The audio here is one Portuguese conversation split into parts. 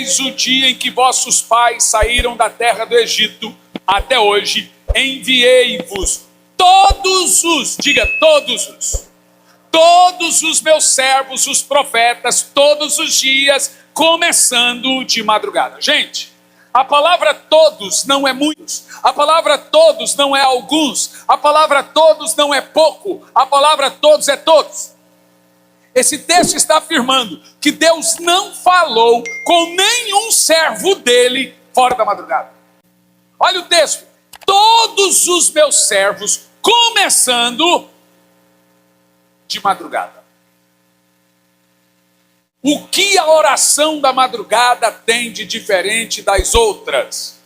desde o dia em que vossos pais saíram da terra do Egito até hoje, enviei-vos todos os meus servos, os profetas, todos os dias, começando de madrugada. Gente, a palavra todos não é muitos, a palavra todos não é alguns, a palavra todos não é pouco, a palavra todos é todos. Esse texto está afirmando que Deus não falou com nenhum servo dele fora da madrugada. Olha o texto: todos os meus servos, começando de madrugada. O que a oração da madrugada tem de diferente das outras?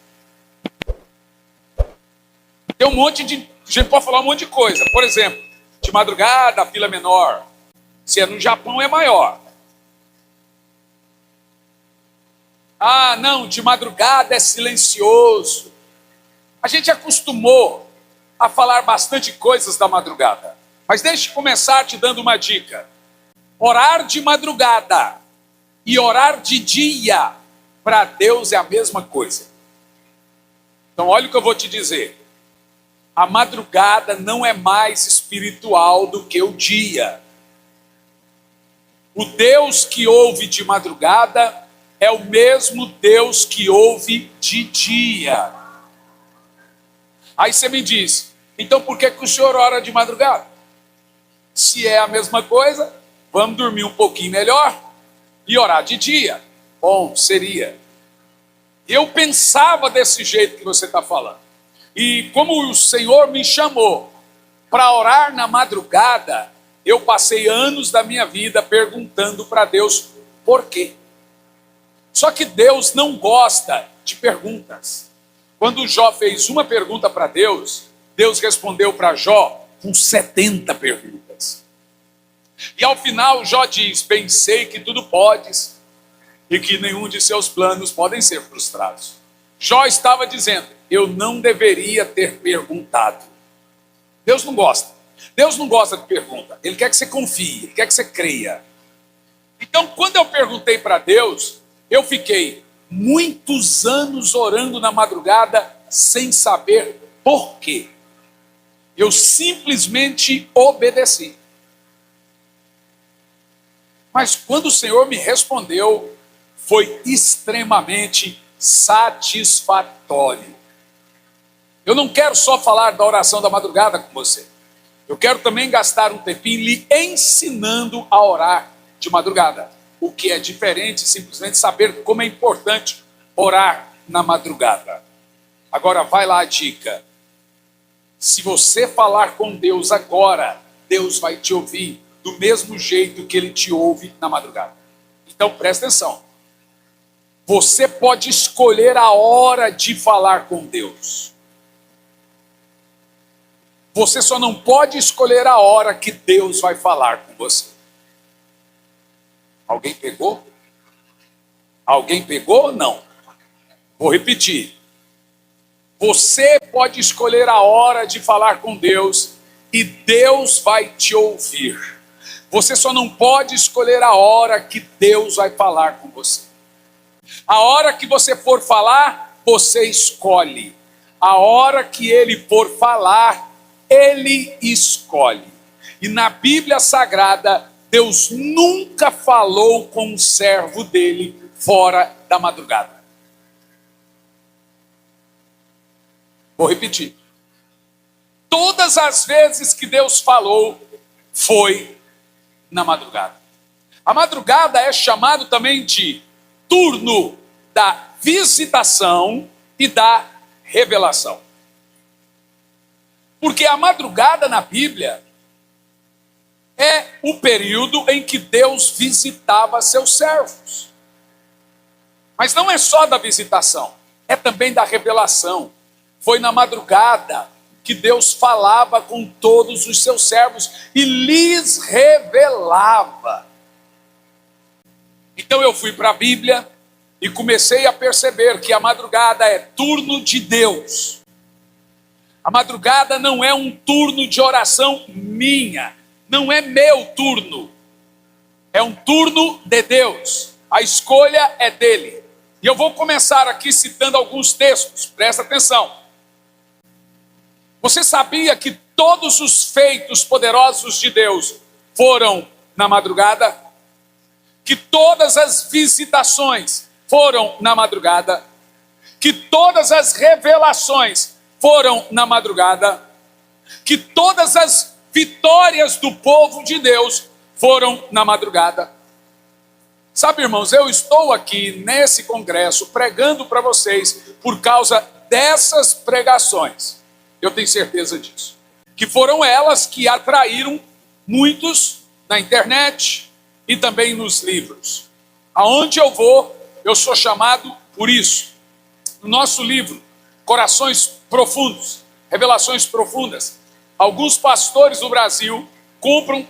Tem um monte de... A gente pode falar um monte de coisa. Por exemplo, de madrugada a fila é menor. Se é no Japão é maior. Ah, não, de madrugada é silencioso. A gente acostumou a falar bastante coisas da madrugada. Mas deixe eu começar te dando uma dica. Orar de madrugada e orar de dia, para Deus é a mesma coisa. Então olha o que eu vou te dizer. A madrugada não é mais espiritual do que o dia. O Deus que ouve de madrugada é o mesmo Deus que ouve de dia. Aí você me diz, então por que o senhor ora de madrugada? Se é a mesma coisa, vamos dormir um pouquinho melhor e orar de dia. Bom, seria. Eu pensava desse jeito que você está falando. E como o Senhor me chamou para orar na madrugada, eu passei anos da minha vida perguntando para Deus por quê. Só que Deus não gosta de perguntas. Quando Jó fez uma pergunta para Deus, Deus respondeu para Jó com 70 perguntas. E ao final Jó diz, bem sei que tudo podes e que nenhum de seus planos podem ser frustrados. Jó estava dizendo, eu não deveria ter perguntado. Deus não gosta. Deus não gosta de pergunta. Ele quer que você confie, ele quer que você creia. Então, quando eu perguntei para Deus, eu fiquei muitos anos orando na madrugada sem saber por quê. Eu simplesmente obedeci. Mas quando o Senhor me respondeu, foi extremamente satisfatório. Eu não quero só falar da oração da madrugada com você. Eu quero também gastar um tempinho lhe ensinando a orar de madrugada. O que é diferente, simplesmente saber como é importante orar na madrugada. Agora vai lá a dica. Se você falar com Deus agora, Deus vai te ouvir do mesmo jeito que Ele te ouve na madrugada. Então presta atenção. Você pode escolher a hora de falar com Deus. Você só não pode escolher a hora que Deus vai falar com você. Alguém pegou? Alguém pegou ou não? Vou repetir. Você pode escolher a hora de falar com Deus e Deus vai te ouvir. Você só não pode escolher a hora que Deus vai falar com você. A hora que você for falar, você escolhe. A hora que Ele for falar, Ele escolhe. E na Bíblia Sagrada, Deus nunca falou com um servo dele fora da madrugada. Vou repetir. Todas as vezes que Deus falou, foi na madrugada. A madrugada é chamado também de turno da visitação e da revelação. Porque a madrugada na Bíblia é o período em que Deus visitava seus servos. Mas não é só da visitação, é também da revelação. Foi na madrugada que Deus falava com todos os seus servos e lhes revelava. Então eu fui para a Bíblia e comecei a perceber que a madrugada é turno de Deus. A madrugada não é um turno de oração minha, não é meu turno. É um turno de Deus. A escolha é dele. E eu vou começar aqui citando alguns textos, presta atenção. Você sabia que todos os feitos poderosos de Deus foram na madrugada? Que todas as visitações foram na madrugada? Que todas as revelações foram na madrugada? Que todas as vitórias do povo de Deus foram na madrugada? Sabe, irmãos, eu estou aqui nesse congresso pregando para vocês por causa dessas pregações. Eu tenho certeza disso. Que foram elas que atraíram muitos na internet e também nos livros. Aonde eu vou, eu sou chamado por isso. No nosso livro, Corações Profundos, Revelações Profundas, alguns pastores do Brasil compram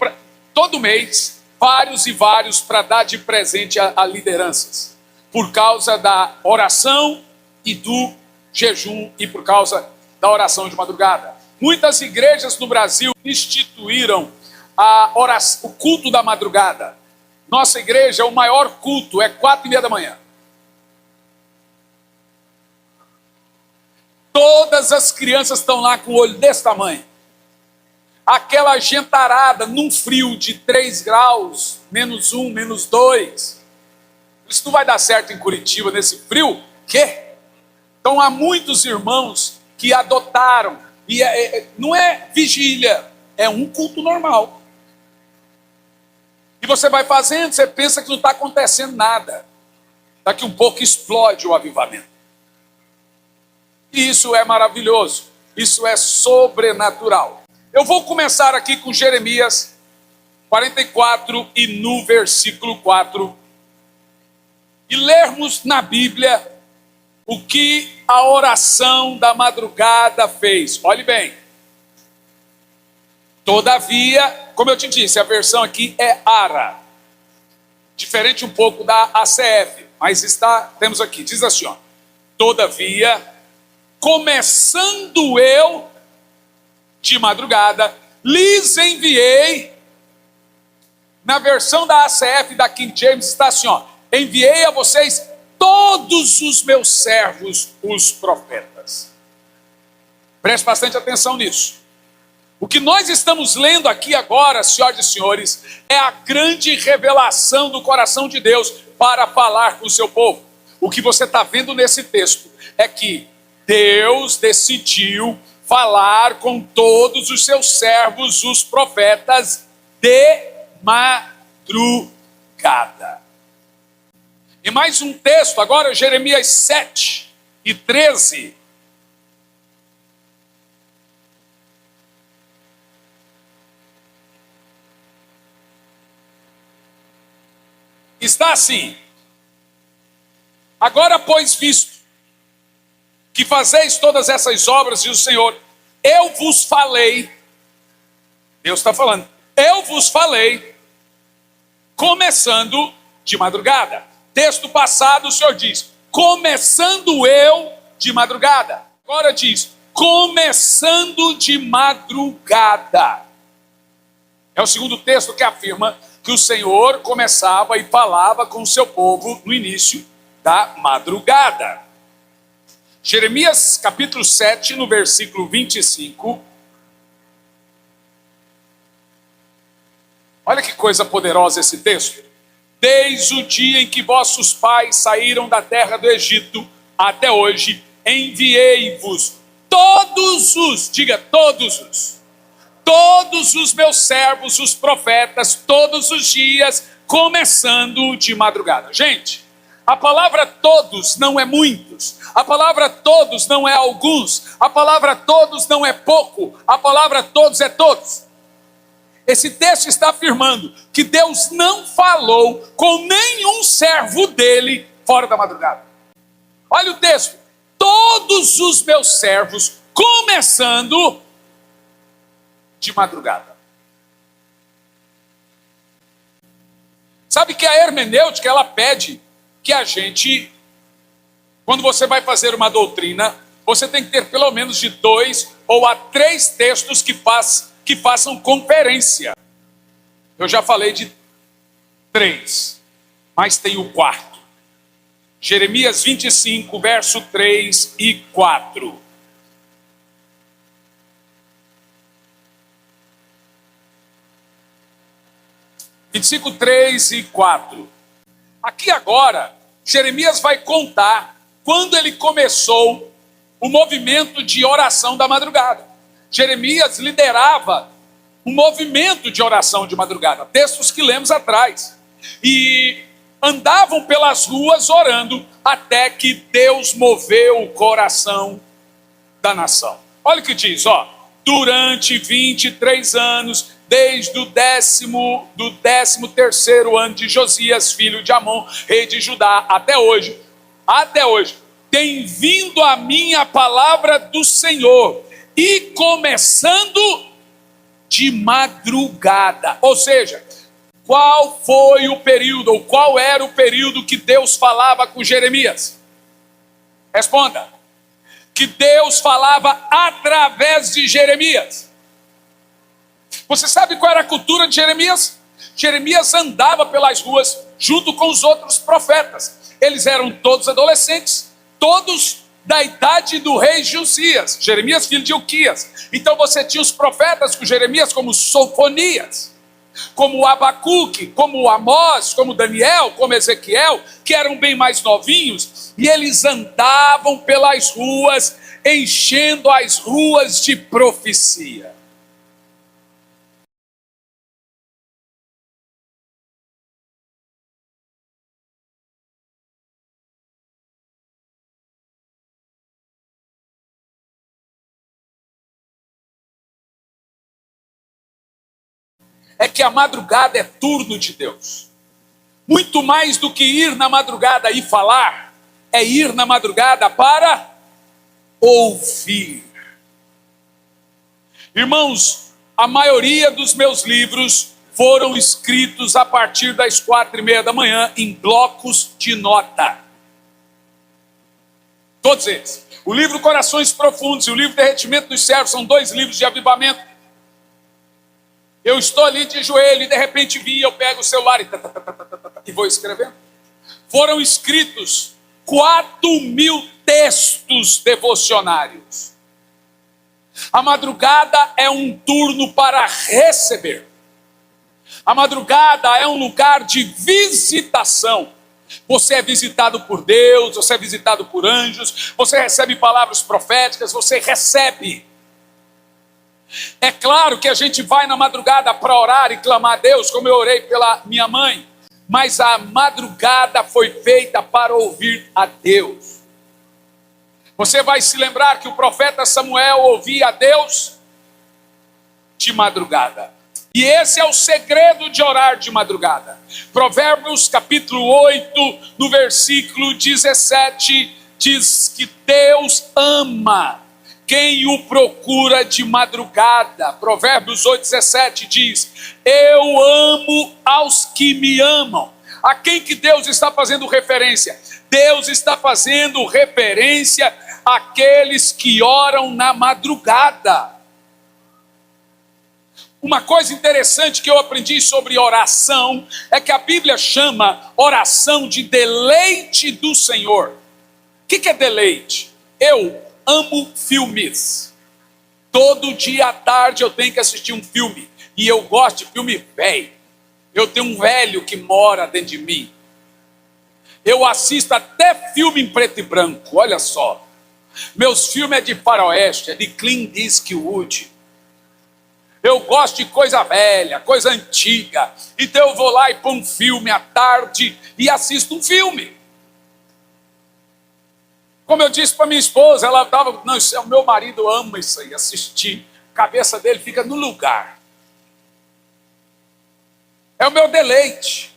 todo mês vários e vários para dar de presente a lideranças, por causa da oração e do jejum e por causa da oração de madrugada. Muitas igrejas no Brasil instituíram o culto da madrugada. Nossa igreja, o maior culto é 4:30 da manhã. Todas as crianças estão lá com o olho desse tamanho. Aquela gentarada num frio de 3 graus, -1, -2. Isso não vai dar certo em Curitiba nesse frio? Quê? Então há muitos irmãos que adotaram. E não é vigília, é um culto normal. E você vai fazendo, você pensa que não está acontecendo nada. Daqui um pouco explode o avivamento. E isso é maravilhoso. Isso é sobrenatural. Eu vou começar aqui com Jeremias 44 e no versículo 4. E lermos na Bíblia o que a oração da madrugada fez. Olhe bem. Todavia, como eu te disse, a versão aqui é ARA. Diferente um pouco da ACF. Mas temos aqui, diz assim, ó. Todavia, começando eu de madrugada, lhes enviei. Na versão da ACF da King James está assim, ó. Enviei a vocês todos os meus servos, os profetas. Preste bastante atenção nisso. O que nós estamos lendo aqui agora, senhoras e senhores, é a grande revelação do coração de Deus para falar com o seu povo. O que você está vendo nesse texto é que Deus decidiu falar com todos os seus servos, os profetas, de madrugada. E mais um texto, agora Jeremias 7 e 13. Está assim. Agora, pois, visto que fazeis todas essas obras, diz o Senhor, eu vos falei, Deus está falando, eu vos falei, começando de madrugada. Texto passado, o Senhor diz, começando eu de madrugada. Agora diz, começando de madrugada. É o segundo texto que afirma que o Senhor começava e falava com o seu povo no início da madrugada. Jeremias capítulo 7, no versículo 25. Olha que coisa poderosa esse texto. Desde o dia em que vossos pais saíram da terra do Egito até hoje, enviei-vos todos os meus servos, os profetas, todos os dias, começando de madrugada. Gente, a palavra todos não é muitos, a palavra todos não é alguns, a palavra todos não é pouco, a palavra todos é todos. Esse texto está afirmando que Deus não falou com nenhum servo dele fora da madrugada. Olha o texto, todos os meus servos, começando de madrugada. Sabe que a hermenêutica, ela pede que a gente, quando você vai fazer uma doutrina, você tem que ter pelo menos de 2 ou a 3 textos que façam conferência. Eu já falei de 3, mas tem o 4. Jeremias 25, verso 3 e 4. Versículo 3 e 4. Aqui agora, Jeremias vai contar quando ele começou o movimento de oração da madrugada. Jeremias liderava um movimento de oração de madrugada, textos que lemos atrás. E andavam pelas ruas orando até que Deus moveu o coração da nação. Olha o que diz, ó. Durante 23 anos, desde o 13º ano de Josias, filho de Amon, rei de Judá, até hoje, tem vindo a minha palavra do Senhor, e começando de madrugada. Ou seja, qual foi o período, ou qual era o período que Deus falava com Jeremias? Responda. Que Deus falava através de Jeremias. Você sabe qual era a cultura de Jeremias? Jeremias andava pelas ruas junto com os outros profetas. Eles eram todos adolescentes, todos da idade do rei Josias. Jeremias, filho de Ilquias. Então você tinha os profetas com Jeremias como Sofonias, como Abacuque, como Amós, como Daniel, como Ezequiel, que eram bem mais novinhos, e eles andavam pelas ruas, enchendo as ruas de profecia. É que a madrugada é turno de Deus. Muito mais do que ir na madrugada e falar, é ir na madrugada para ouvir. Irmãos, a maioria dos meus livros foram escritos a partir das 4:30 da manhã em blocos de nota. Todos eles. O livro Corações Profundos e o livro Derretimento dos Servos são 2 livros de avivamento. Eu estou ali de joelho e de repente eu pego o celular e vou escrevendo. Foram escritos 4.000 textos devocionários. A madrugada é um turno para receber. A madrugada é um lugar de visitação. Você é visitado por Deus, você é visitado por anjos, você recebe palavras proféticas, você recebe. É claro que a gente vai na madrugada para orar e clamar a Deus, como eu orei pela minha mãe, mas a madrugada foi feita para ouvir a Deus. Você vai se lembrar que o profeta Samuel ouvia a Deus de madrugada. E esse é o segredo de orar de madrugada. Provérbios capítulo 8, no versículo 17, diz que Deus ama quem o procura de madrugada. Provérbios 8:17 diz: eu amo aos que me amam. A quem que Deus está fazendo referência? Deus está fazendo referência àqueles que oram na madrugada. Uma coisa interessante que eu aprendi sobre oração é que a Bíblia chama oração de deleite do Senhor. O que é deleite? Eu amo filmes. Todo dia à tarde eu tenho que assistir um filme. E eu gosto de filme velho. Eu tenho um velho que mora dentro de mim. Eu assisto até filme em preto e branco, olha só. Meus filmes é de faroeste, é de Clint Eastwood. Eu gosto de coisa velha, coisa antiga. Então eu vou lá e põe um filme à tarde e assisto um filme. Como eu disse para minha esposa, ela estava, não, o meu marido ama isso aí, assistir. A cabeça dele fica no lugar. É o meu deleite.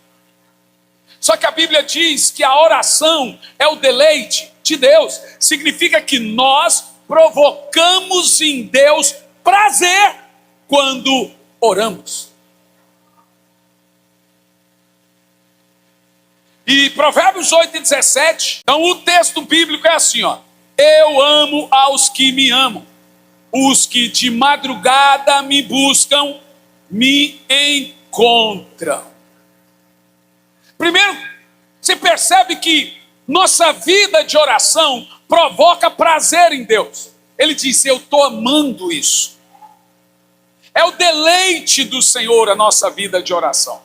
Só que a Bíblia diz que a oração é o deleite de Deus. Significa que nós provocamos em Deus prazer quando oramos. E Provérbios 8:17, então o texto bíblico é assim, ó: eu amo aos que me amam, os que de madrugada me buscam, me encontram. Primeiro, você percebe que Nossa vida de oração provoca prazer em Deus. Ele disse, eu estou amando isso. É o deleite do Senhor a nossa vida de oração.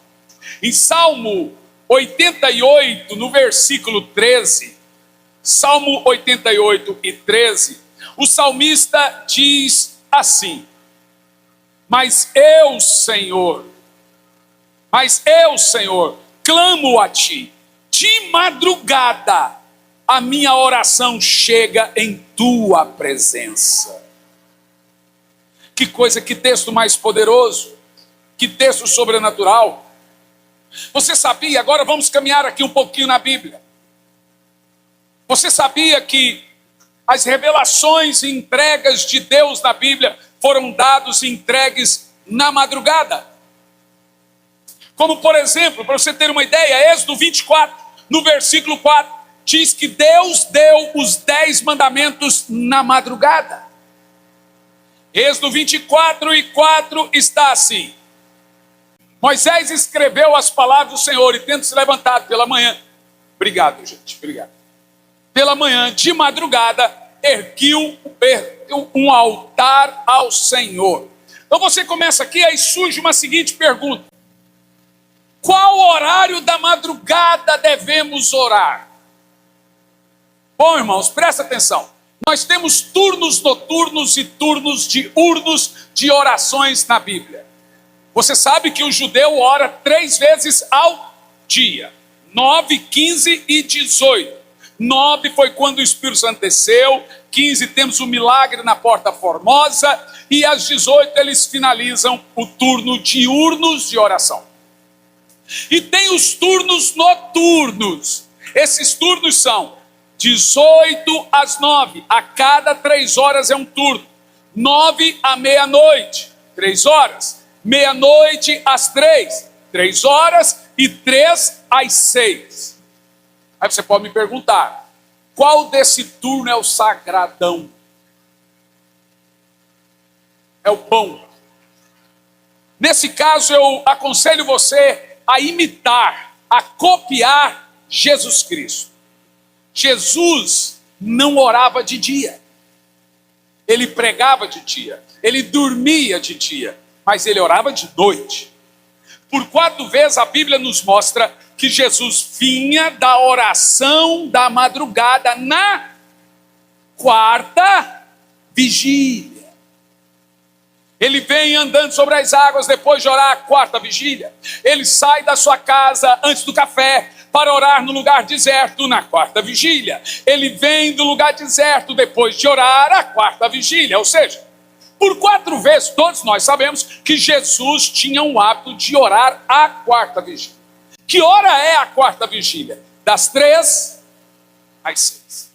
Em Salmo 88, no versículo 13, Salmo 88 e 13, o salmista diz assim, Mas eu, Senhor, clamo a ti, de madrugada a minha oração chega em tua presença. Que coisa, que texto mais poderoso, que texto sobrenatural. Você sabia, agora vamos caminhar aqui um pouquinho na Bíblia. Você sabia que as revelações e entregas de Deus na Bíblia foram dados e entregues na madrugada? Como por exemplo, para você ter uma ideia, Êxodo 24, no versículo 4, diz que Deus deu os 10 mandamentos na madrugada. Êxodo 24 e 4 está assim. Moisés escreveu as palavras do Senhor e tendo se levantado pela manhã. Obrigado, gente, obrigado. Pela manhã, de madrugada, ergueu um altar ao Senhor. Então você começa aqui, aí surge uma seguinte pergunta. Qual horário da madrugada devemos orar? Bom, irmãos, presta atenção. Nós temos turnos noturnos e turnos diurnos de orações na Bíblia. Você sabe que o judeu ora 3 vezes ao dia. 9, 15 e 18. 9 foi quando o Espírito Santo desceu. 15 temos o milagre na Porta Formosa. E às 18 eles finalizam o turno diurnos de oração. E tem os turnos noturnos. Esses turnos são 18 às 9, a cada 3 horas é um turno. 9 à meia-noite, 3 horas. Meia-noite às 3, 3 horas. E 3 às 6. Aí você pode me perguntar, qual desse turno é o sagradão? É o bom. Nesse caso eu aconselho você a imitar, a copiar Jesus Cristo. Jesus não orava de dia, ele pregava de dia, ele dormia de dia, mas ele orava de noite. Por 4 vezes a Bíblia nos mostra que Jesus vinha da oração da madrugada na 4ª vigília. Ele vem andando sobre as águas depois de orar a 4ª vigília. Ele sai da sua casa antes do café para orar no lugar deserto na 4ª vigília. Ele vem do lugar deserto depois de orar a 4ª vigília. Ou seja, por 4 vezes todos nós sabemos que Jesus tinha o hábito de orar a 4ª vigília. Que hora é a 4ª vigília? Das 3 às 6.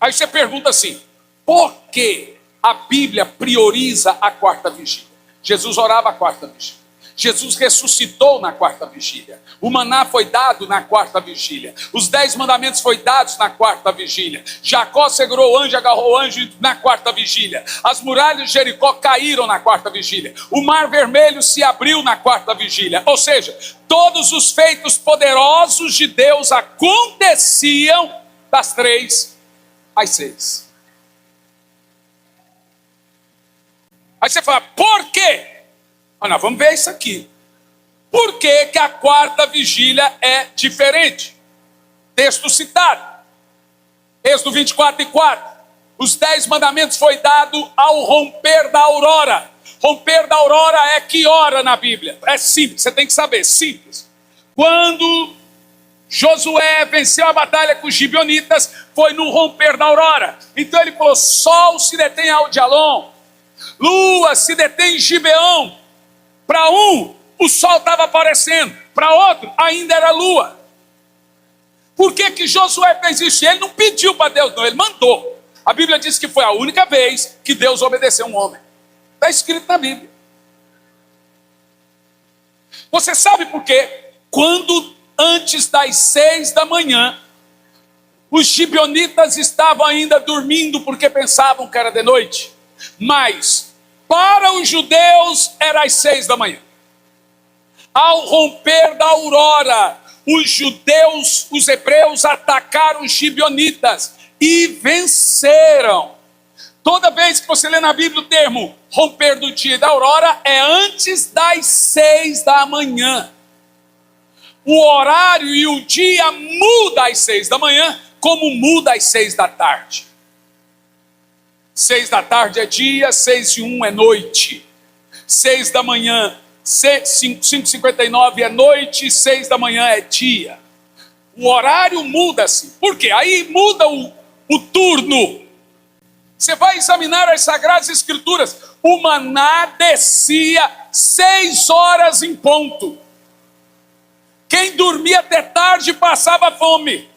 Aí você pergunta assim, por que a Bíblia prioriza a 4ª vigília? Jesus orava a 4ª vigília. Jesus ressuscitou na 4ª vigília. O maná foi dado na 4ª vigília. Os 10 mandamentos foram dados na 4ª vigília. Jacó segurou o anjo, agarrou o anjo na 4ª vigília. As muralhas de Jericó caíram na 4ª vigília. O mar vermelho se abriu na 4ª vigília. Ou seja, todos os feitos poderosos de Deus aconteciam das 3 às 6. Aí você fala, por quê? Nós vamos ver isso aqui. Por que que a 4ª vigília é diferente? Texto citado. Êxodo 24 e 4. Os 10 mandamentos foi dado ao romper da aurora. Romper da aurora é que hora na Bíblia? É simples, você tem que saber, simples. Quando Josué venceu a batalha com os gibeonitas, foi no romper da aurora. Então ele falou, sol se detém ao de Alom, lua se detém em Gibeão. Para um, o sol estava aparecendo. Para outro, ainda era lua. Por que que Josué fez isso? Ele não pediu para Deus, não. Ele mandou. A Bíblia diz que foi a única vez que Deus obedeceu um homem. Está escrito na Bíblia. Você sabe por quê? Quando antes das 6 da manhã, os gibeonitas estavam ainda dormindo porque pensavam que era de noite. Mas para os judeus era às 6 da manhã. Ao romper da aurora, os judeus, os hebreus atacaram os gibeonitas e venceram. Toda vez que você lê na Bíblia o termo romper do dia e da aurora, é antes das 6 da manhã. O horário e o dia muda às 6 da manhã, como muda às 6 da tarde. 6 da tarde é dia, 6:01 é noite. 6 da manhã, 5:59 é noite, 6 da manhã é dia. O horário muda-se. Por quê? Aí muda o turno. Você vai examinar as Sagradas Escrituras. O maná descia 6 horas em ponto. Quem dormia até tarde passava fome.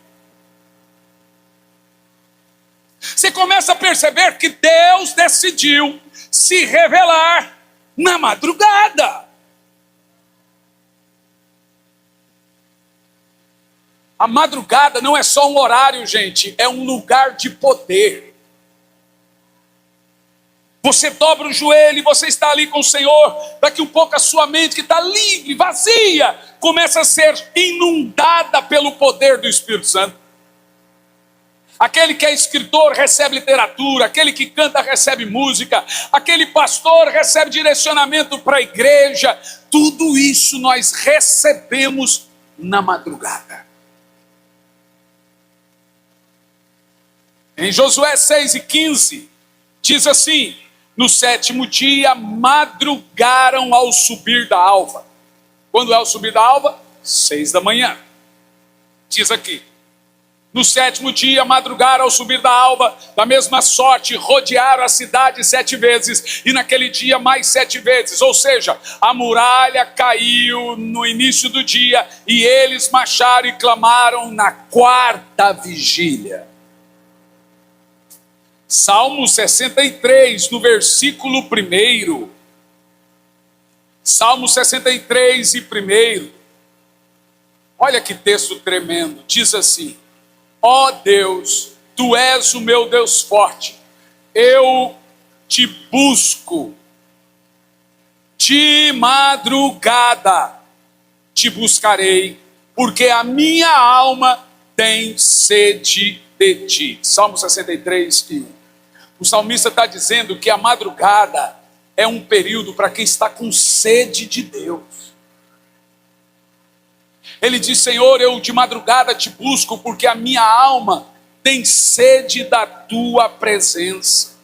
Você começa a perceber que Deus decidiu se revelar na madrugada. A madrugada não é só um horário, gente, é um lugar de poder. Você dobra o joelho e você está ali com o Senhor, daqui um pouco a sua mente que está livre, vazia, começa a ser inundada pelo poder do Espírito Santo. Aquele que é escritor recebe literatura, aquele que canta recebe música, aquele pastor recebe direcionamento para a igreja. Tudo isso nós recebemos na madrugada. Em Josué 6:15, diz assim: no 7º dia madrugaram ao subir da alva. Quando é o subir da alva? 6 da manhã. Diz aqui: no 7º dia madrugaram ao subir da alva, da mesma sorte rodearam a cidade 7 vezes, e naquele dia mais 7 vezes. Ou seja, a muralha caiu no início do dia, e eles marcharam e clamaram na 4ª vigília. Salmo 63, no versículo 1. Salmo 63 e 1. Olha que texto tremendo. Diz assim: ó Deus, Tu és o meu Deus forte. Eu te busco. De madrugada te buscarei, porque a minha alma tem sede de Ti. Salmo 63, 1. O salmista está dizendo que a madrugada é um período para quem está com sede de Deus. Ele diz: Senhor, eu de madrugada te busco, porque a minha alma tem sede da Tua presença.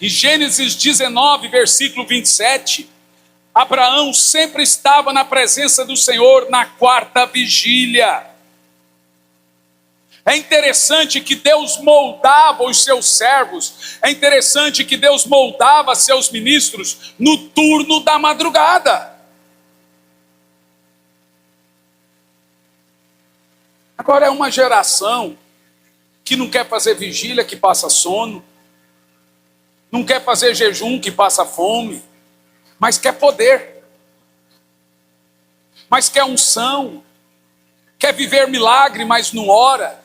Em Gênesis 19, versículo 27, Abraão sempre estava na presença do Senhor na 4ª vigília. É interessante que Deus moldava os seus servos, é interessante que Deus moldava seus ministros no turno da madrugada. Agora é uma geração que não quer fazer vigília, que passa sono, não quer fazer jejum, que passa fome, mas quer poder, mas quer unção, quer viver milagre, mas não ora.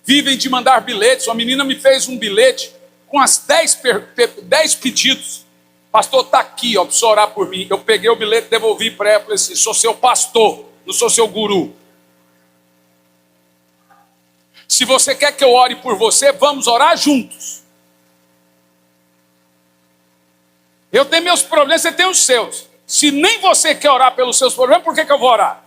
Vivem de mandar bilhetes. Uma menina me fez um bilhete com as 10 pedidos. Pastor, está aqui, ó, precisa orar por mim. Eu peguei o bilhete, devolvi para ela e falei assim: sou seu pastor, não sou seu guru. Se você quer que eu ore por você, vamos orar juntos. Eu tenho meus problemas, você tem os seus. Se nem você quer orar pelos seus problemas, por que eu vou orar?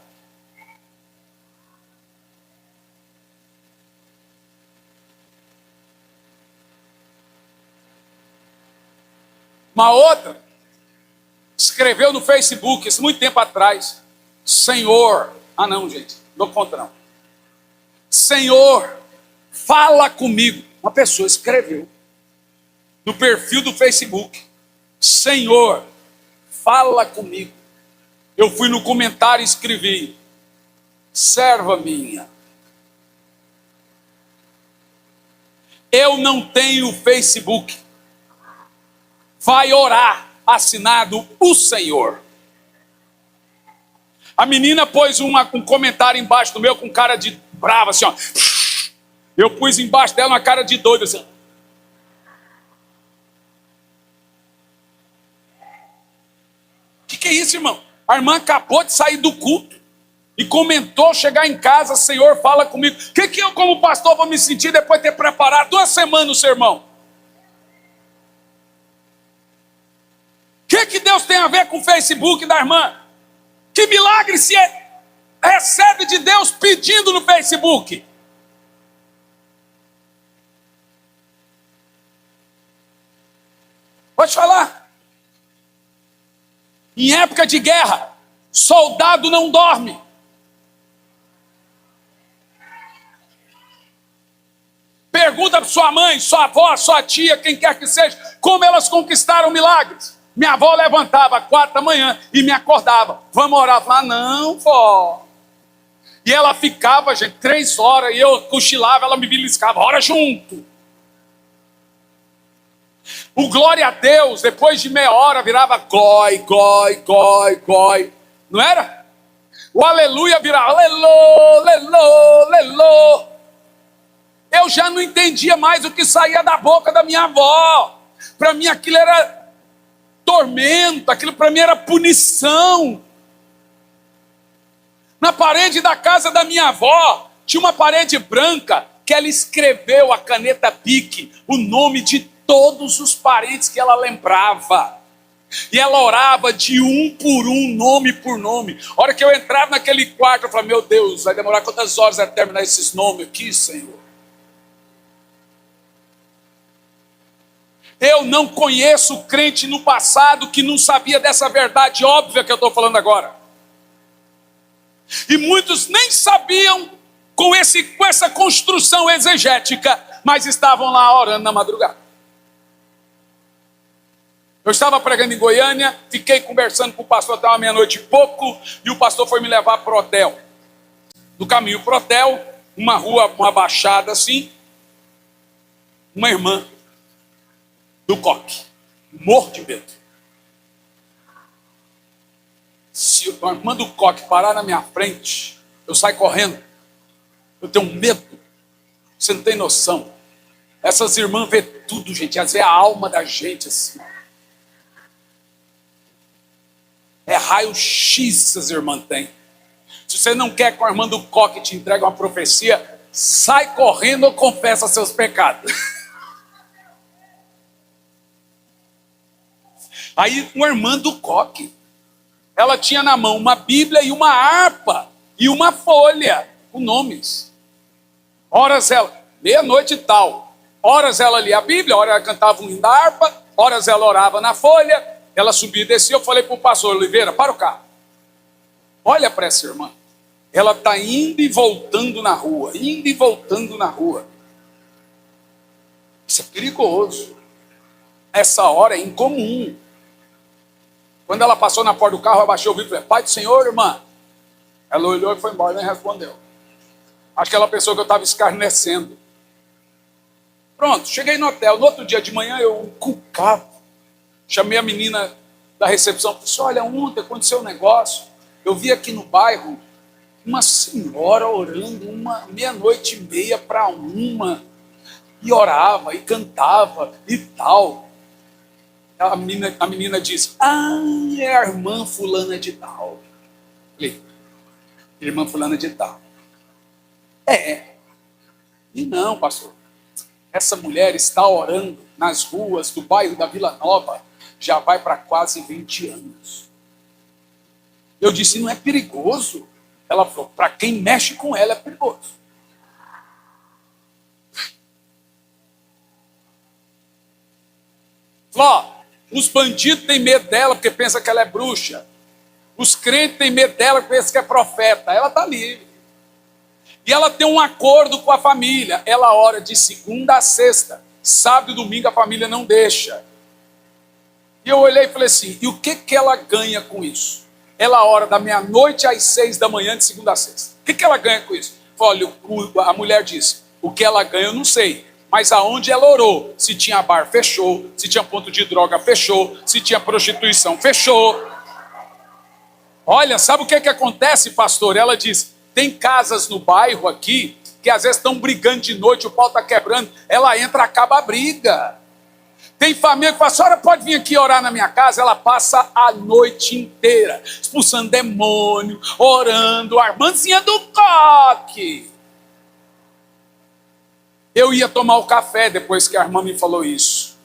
Uma outra escreveu no Facebook, isso muito tempo atrás: Senhor, não, gente, não conta não. Senhor, fala comigo. Uma pessoa escreveu no perfil do Facebook: Senhor, fala comigo. Eu fui no comentário e escrevi: serva minha, eu não tenho Facebook. Vai orar, assinado o Senhor. A menina pôs um comentário embaixo do meu com cara de brava, assim, ó. Eu pus embaixo dela uma cara de doido, assim. O que é isso, irmão? A irmã acabou de sair do culto. E comentou chegar em casa, Senhor, fala comigo. O que eu, como pastor, vou me sentir depois de ter preparado 2 semanas o sermão? O que Deus tem a ver com o Facebook da irmã? Que milagre se recebe de Deus pedindo no Facebook? Pode falar. Em época de guerra, soldado não dorme. Pergunta para sua mãe, sua avó, sua tia, quem quer que seja, como elas conquistaram milagres. Minha avó levantava às 4 da manhã e me acordava. Vamos orar? Eu falava, não, vó. E ela ficava, gente, 3 horas, e eu cochilava, ela me beliscava, ora junto. O glória a Deus, depois de meia hora, virava glói, glói, glói, glói. Não era? O aleluia virava lelô, lelô, lelô. Eu já não entendia mais o que saía da boca da minha avó. Para mim aquilo era tormento, aquilo para mim era punição. Na parede da casa da minha avó, tinha uma parede branca que ela escreveu a caneta Bic, o nome de todos os parentes que ela lembrava. E ela orava de um por um, nome por nome. A hora que eu entrava naquele quarto, eu falava, meu Deus, vai demorar quantas horas a terminar esses nomes aqui, Senhor? Eu não conheço crente no passado que não sabia dessa verdade óbvia que eu estou falando agora. E muitos nem sabiam com essa construção exegética, mas estavam lá orando na madrugada. Eu estava pregando em Goiânia, fiquei conversando com o pastor até uma meia-noite e pouco, e o pastor foi me levar para o hotel. No caminho para o hotel, uma rua, uma baixada assim, uma irmã do coque, morro de medo. Se a irmã do coque parar na minha frente, eu saio correndo. Eu tenho medo. Você não tem noção. Essas irmãs vê tudo, gente. Elas vê a alma da gente assim. É raio-x essas irmãs têm. Se você não quer que a irmã do coque te entregue uma profecia, sai correndo ou confessa seus pecados. Aí uma irmã do coque, ela tinha na mão uma Bíblia e uma harpa e uma folha com nomes. Horas ela, meia-noite e tal, horas ela lia a Bíblia, horas ela cantava um hino da harpa, horas ela orava na folha, ela subia e descia. Eu falei para o pastor Oliveira, para o carro. Olha para essa irmã. Ela está indo e voltando na rua, indo e voltando na rua. Isso é perigoso. Essa hora é incomum. Quando ela passou na porta do carro, eu abaixei o vidro e falei, Pai do Senhor, irmã. Ela olhou e foi embora, nem respondeu. Acho que ela pensou que eu estava escarnecendo. Pronto, cheguei no hotel. No outro dia de manhã, eu encucado. Chamei a menina da recepção. Falei assim, olha, ontem aconteceu um negócio. Eu vi aqui no bairro uma senhora orando uma meia-noite e meia para uma. E orava, e cantava, e tal. A menina disse, é a irmã fulana de tal. Falei, irmã fulana de tal. E não, pastor. Essa mulher está orando nas ruas do bairro da Vila Nova, já vai para quase 20 anos. Eu disse, não é perigoso? Ela falou, para quem mexe com ela é perigoso. Falou, os bandidos têm medo dela porque pensam que ela é bruxa. Os crentes têm medo dela porque pensam que é profeta. Ela está livre. E ela tem um acordo com a família. Ela ora de segunda a sexta. Sábado e domingo a família não deixa. E eu olhei e falei assim, e o que ela ganha com isso? Ela ora da meia-noite às 6 da manhã de segunda a sexta. O que ela ganha com isso? Olha, a mulher disse, o que ela ganha eu não sei. Mas aonde ela orou, se tinha bar, fechou. Se tinha ponto de droga, fechou. Se tinha prostituição, fechou. Olha, sabe o que acontece, pastor? Ela diz, tem casas no bairro aqui, que às vezes estão brigando de noite, o pau está quebrando. Ela entra, acaba a briga. Tem família que fala, a senhora pode vir aqui orar na minha casa? Ela passa a noite inteira, expulsando demônio, orando, a irmãzinha do coque. Eu ia tomar o café depois que a irmã me falou isso,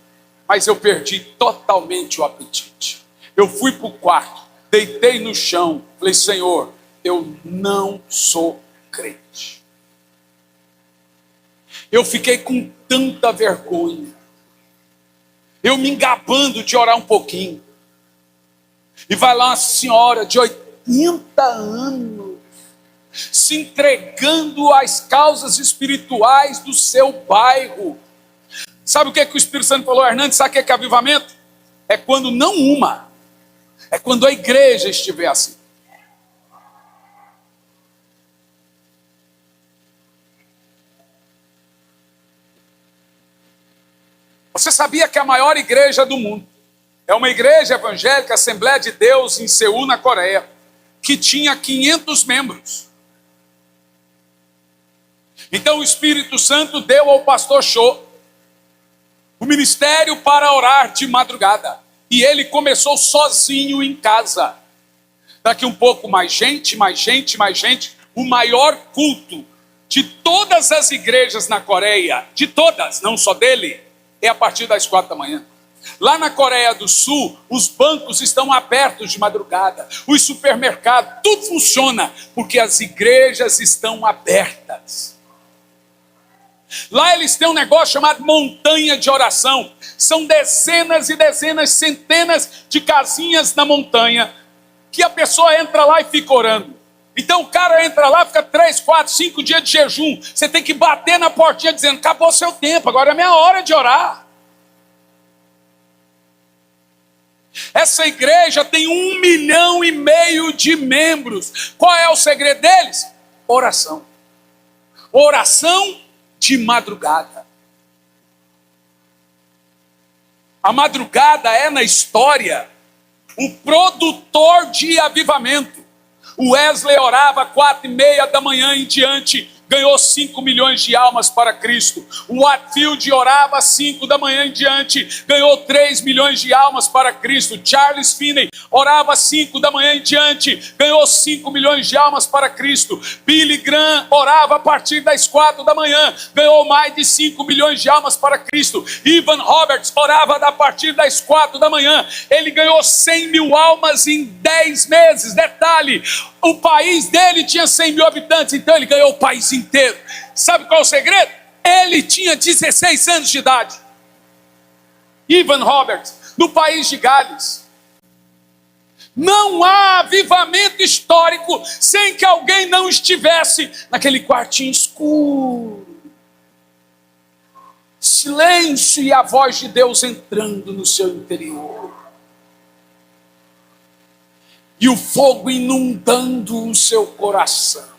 mas eu perdi totalmente o apetite. Eu fui para o quarto, deitei no chão, falei, Senhor, eu não sou crente. Eu fiquei com tanta vergonha. Eu me engabando de orar um pouquinho. E vai lá uma senhora de 80 anos, se entregando às causas espirituais do seu bairro. Sabe o que o Espírito Santo falou, Hernandes? Sabe o que é avivamento? É quando não uma, é quando a igreja estiver assim. Você sabia que a maior igreja do mundo é uma igreja evangélica, Assembleia de Deus, em Seul, na Coreia, que tinha 500 membros. Então o Espírito Santo deu ao pastor Cho o ministério para orar de madrugada. E ele começou sozinho em casa. Daqui um pouco mais gente, mais gente, mais gente. O maior culto de todas as igrejas na Coreia, de todas, não só dele, é a partir das 4 da manhã. Lá na Coreia do Sul, os bancos estão abertos de madrugada, os supermercados, tudo funciona, porque as igrejas estão abertas. Lá eles têm um negócio chamado montanha de oração. São dezenas e dezenas, centenas de casinhas na montanha, que a pessoa entra lá e fica orando. Então o cara entra lá, fica 3, 4, 5 dias de jejum. Você tem que bater na portinha dizendo, acabou seu tempo, agora é minha hora de orar. Essa igreja tem 1,5 milhão de membros. Qual é o segredo deles? Oração. Oração de madrugada. A madrugada é na história o produtor de avivamento. O Wesley orava 4:30 da manhã em diante, ganhou 5 milhões de almas para Cristo. O Whitefield orava 5 da manhã em diante, ganhou 3 milhões de almas para Cristo. Charles Finney orava 5 da manhã em diante, ganhou 5 milhões de almas para Cristo. Billy Graham orava a partir das 4 da manhã, ganhou mais de 5 milhões de almas para Cristo. Evan Roberts orava a partir das 4 da manhã, ele ganhou 100 mil almas em 10 meses. Detalhe, o país dele tinha 100 mil habitantes, então ele ganhou o país inteiro. Sabe qual é o segredo? Ele tinha 16 anos de idade. Evan Roberts, no país de Gales. Não há avivamento histórico sem que alguém não estivesse naquele quartinho escuro. Silêncio e a voz de Deus entrando no seu interior. E o fogo inundando o seu coração.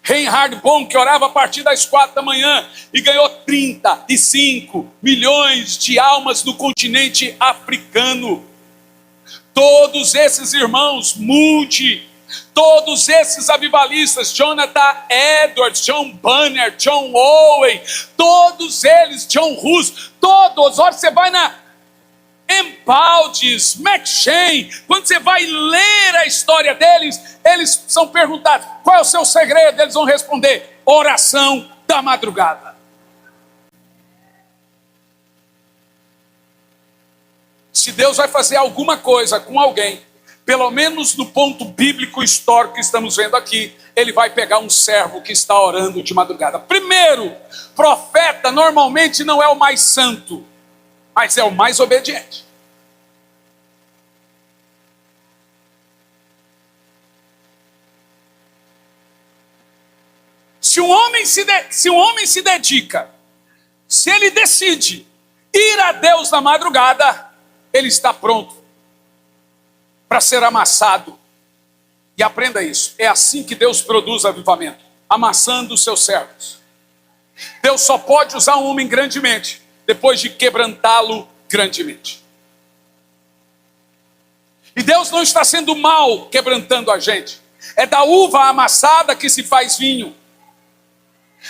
Reinhard Bonk orava a partir das 4 da manhã e ganhou 35 milhões de almas no continente africano. Todos esses irmãos, Moody, todos esses avivalistas, Jonathan Edwards, John Banner, John Owen, todos eles, John Hus, todos, olha, você vai na Empaldes, McShane, quando você vai ler a história deles, eles são perguntados, qual é o seu segredo? Eles vão responder, oração da madrugada. Se Deus vai fazer alguma coisa com alguém, pelo menos no ponto bíblico histórico que estamos vendo aqui, ele vai pegar um servo que está orando de madrugada. Primeiro, profeta normalmente não é o mais santo, mas é o mais obediente. Se um homem se dedica, se ele decide ir a Deus na madrugada, ele está pronto para ser amassado. E aprenda isso, é assim que Deus produz avivamento, amassando os seus servos. Deus só pode usar um homem grandemente depois de quebrantá-lo grandemente. E Deus não está sendo mal quebrantando a gente. É da uva amassada que se faz vinho.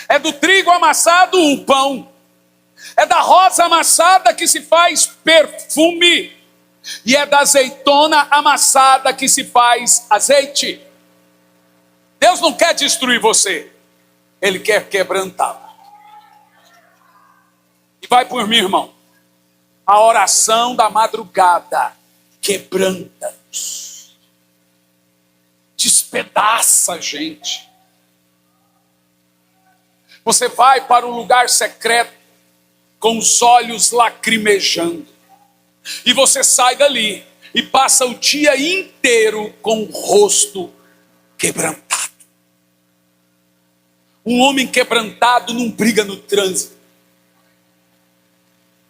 É do trigo amassado o pão. É da rosa amassada que se faz perfume. E é da azeitona amassada que se faz azeite. Deus não quer destruir você. Ele quer quebrantá-lo. E vai por mim, irmão. A oração da madrugada quebranta-nos. Despedaça a gente. Você vai para um lugar secreto com os olhos lacrimejando. E você sai dali e passa o dia inteiro com o rosto quebrantado. Um homem quebrantado não briga no trânsito.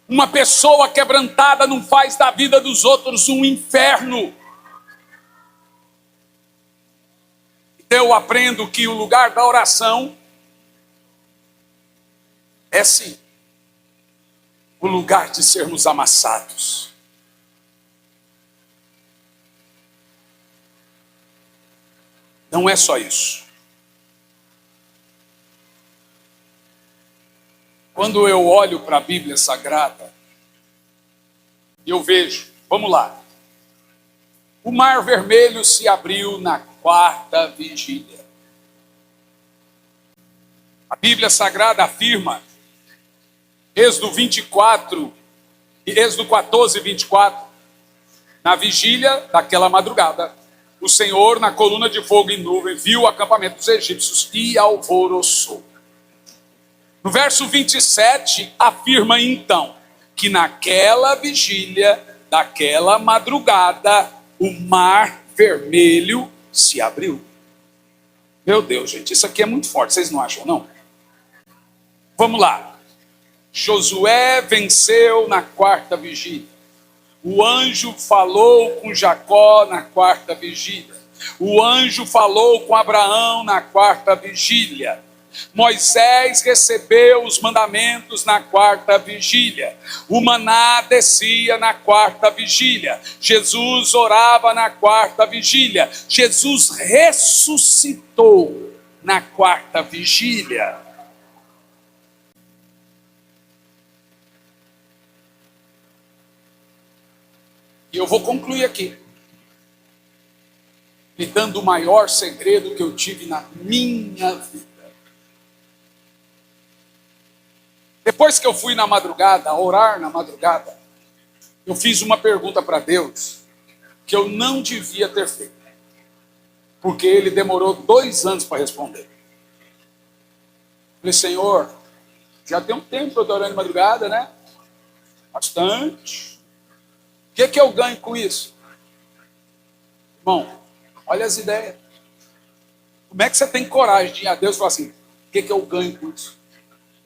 Uma pessoa quebrantada não faz da vida dos outros um inferno. Então eu aprendo que o lugar da oração é sim o lugar de sermos amassados. Não é só isso. Quando eu olho para a Bíblia Sagrada, eu vejo, vamos lá, o Mar Vermelho se abriu na quarta vigília. A Bíblia Sagrada afirma, Êxodo 24, Êxodo 14, 24, na vigília daquela madrugada, o Senhor, na coluna de fogo e nuvem, viu o acampamento dos egípcios e alvoroçou. No verso 27, afirma então que naquela vigília, daquela madrugada, o Mar Vermelho se abriu. Meu Deus, gente, isso aqui é muito forte, vocês não acham, não? Vamos lá. Josué venceu na quarta vigília. O anjo falou com Jacó na quarta vigília. O anjo falou com Abraão na quarta vigília. Moisés recebeu os mandamentos na quarta vigília. O maná descia na quarta vigília. Jesus orava na quarta vigília. Jesus ressuscitou na quarta vigília. E eu vou concluir aqui, lhe dando o maior segredo que eu tive na minha vida. Depois que eu fui na madrugada, orar na madrugada, eu fiz uma pergunta para Deus que eu não devia ter feito, porque Ele demorou 2 anos para responder. Falei, Senhor, já tem um tempo que eu estou orando de madrugada, né? Bastante. O que eu ganho com isso? Irmão, olha as ideias. Como é que você tem coragem de ir a Deus e falar assim, o que eu ganho com isso?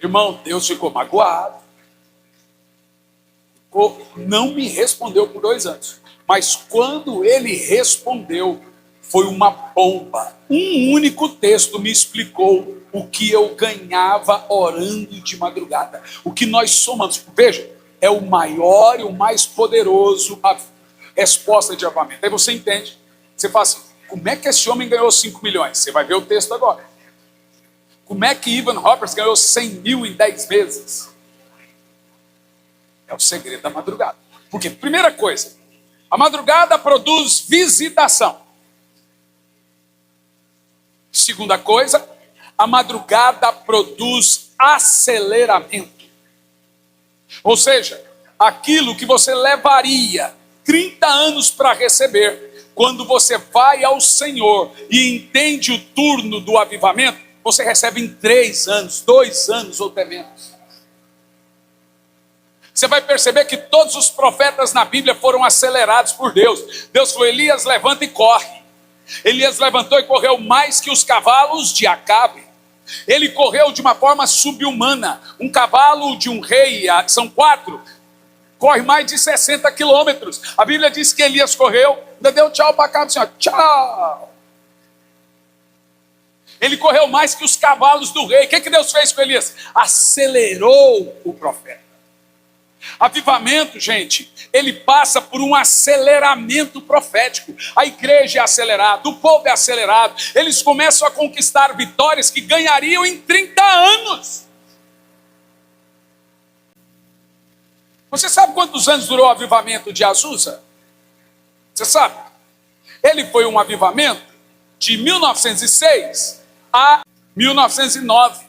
Irmão, Deus ficou magoado. Não me respondeu por 2 anos. Mas quando ele respondeu, foi uma bomba. Um único texto me explicou o que eu ganhava orando de madrugada. O que nós somamos. Veja, é o maior e o mais poderoso a resposta de avamento. Aí você entende. Você fala assim, como é que esse homem ganhou 5 milhões? Você vai ver o texto agora. Como é que Ivan Hoppers ganhou 100 mil em 10 meses? É o segredo da madrugada. Porque, primeira coisa, a madrugada produz visitação. Segunda coisa, a madrugada produz aceleramento. Ou seja, aquilo que você levaria 30 anos para receber, quando você vai ao Senhor e entende o turno do avivamento, você recebe em 3 anos, 2 anos ou até menos. Você vai perceber que todos os profetas na Bíblia foram acelerados por Deus. Deus falou, Elias, levanta e corre. Elias levantou e correu mais que os cavalos de Acabe. Ele correu de uma forma subhumana. Um cavalo de um rei, são 4, corre mais de 60 quilômetros. A Bíblia diz que Elias correu, ainda deu tchau para Acabe, assim, ó, tchau. Ele correu mais que os cavalos do rei. O que Deus fez com Elias? Acelerou o profeta. Avivamento, gente, ele passa por um aceleramento profético. A igreja é acelerada, o povo é acelerado. Eles começam a conquistar vitórias que ganhariam em 30 anos. Você sabe quantos anos durou o avivamento de Azusa? Você sabe? Ele foi um avivamento de 1906 a 1909.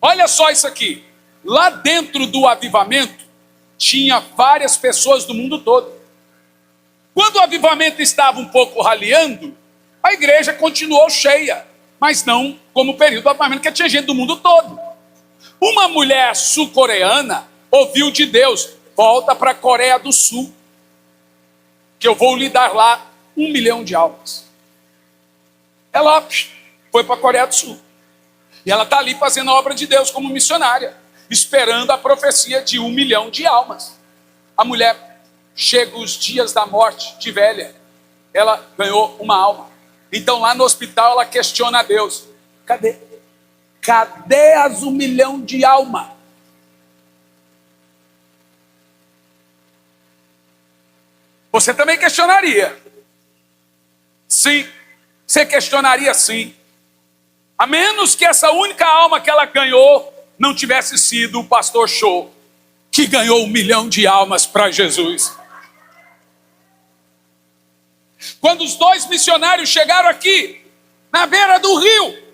Olha só isso aqui. Lá dentro do avivamento, tinha várias pessoas do mundo todo. Quando o avivamento estava um pouco raliando, a igreja continuou cheia, mas não como o período do avivamento, que tinha gente do mundo todo. Uma mulher sul-coreana ouviu de Deus: volta para a Coreia do Sul, que eu vou lhe dar lá 1 milhão de almas. Ela foi para a Coreia do Sul. E ela está ali fazendo a obra de Deus como missionária, esperando a profecia de 1 milhão de almas. A mulher chega os dias da morte de velha, ela ganhou uma alma. Então lá no hospital ela questiona a Deus: cadê? Cadê as 1 milhão de almas? Você também questionaria? Sim, você questionaria sim. A menos que essa única alma que ela ganhou não tivesse sido o pastor Show, que ganhou 1 milhão de almas para Jesus. Quando os 2 missionários chegaram aqui, na beira do rio,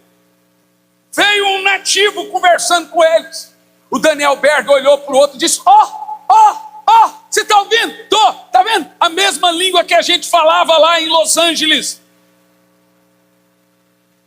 veio um nativo conversando com eles. O Daniel Berg olhou para o outro e disse: você está ouvindo? Tô, tá vendo? A mesma língua que a gente falava lá em Los Angeles.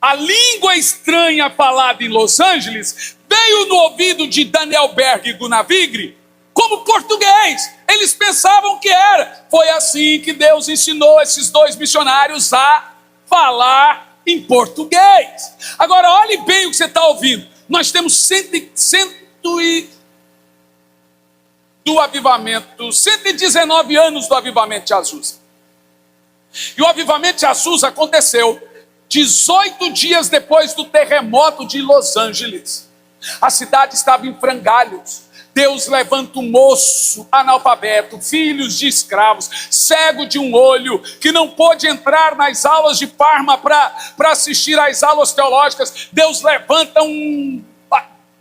A língua estranha falada em Los Angeles veio no ouvido de Daniel Berg e Gunnar Vigre como português. Eles pensavam que era. Foi assim que Deus ensinou esses 2 missionários a falar em português. Agora, olhe bem o que você está ouvindo. Nós temos do avivamento, 119 anos do avivamento de Azusa. E o avivamento de Azusa aconteceu 18 dias depois do terremoto de Los Angeles. A cidade estava em frangalhos. Deus levanta um moço analfabeto, filhos de escravos, cego de um olho, que não pôde entrar nas aulas de Parma para assistir às aulas teológicas. Deus levanta um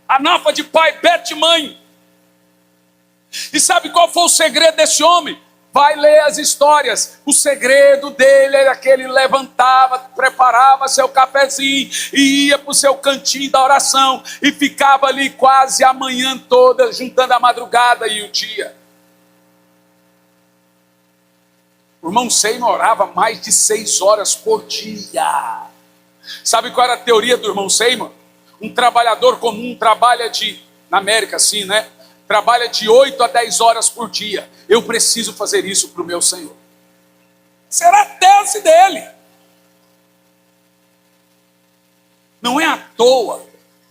analfa de pai, Bete de mãe. E sabe qual foi o segredo desse homem? Vai ler as histórias. O segredo dele era que ele levantava, preparava seu cafezinho e ia para o seu cantinho da oração e ficava ali quase a manhã toda, juntando a madrugada e o dia. O irmão Seymour orava mais de 6 horas por dia. Sabe qual era a teoria do irmão Seymour? Um trabalhador comum trabalha na América assim, né? Trabalha de 8 a 10 horas por dia. Eu preciso fazer isso para o meu Senhor. Será a tese dele. Não é à toa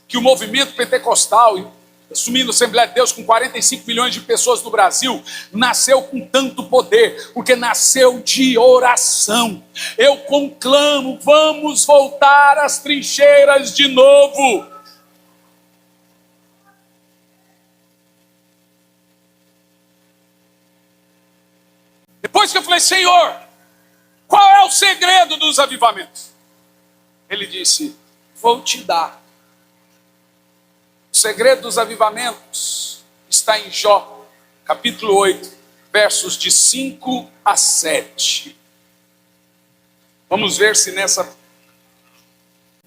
que o movimento pentecostal, assumindo a Assembleia de Deus com 45 milhões de pessoas no Brasil, nasceu com tanto poder, porque nasceu de oração. Eu conclamo, vamos voltar às trincheiras de novo. Depois que eu falei: Senhor, qual é o segredo dos avivamentos? Ele disse: vou te dar. O segredo dos avivamentos está em Jó, capítulo 8, versos de 5 a 7. Vamos ver se nessa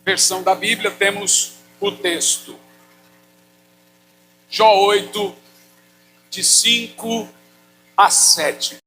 versão da Bíblia temos o texto. Jó 8, de 5 a 7.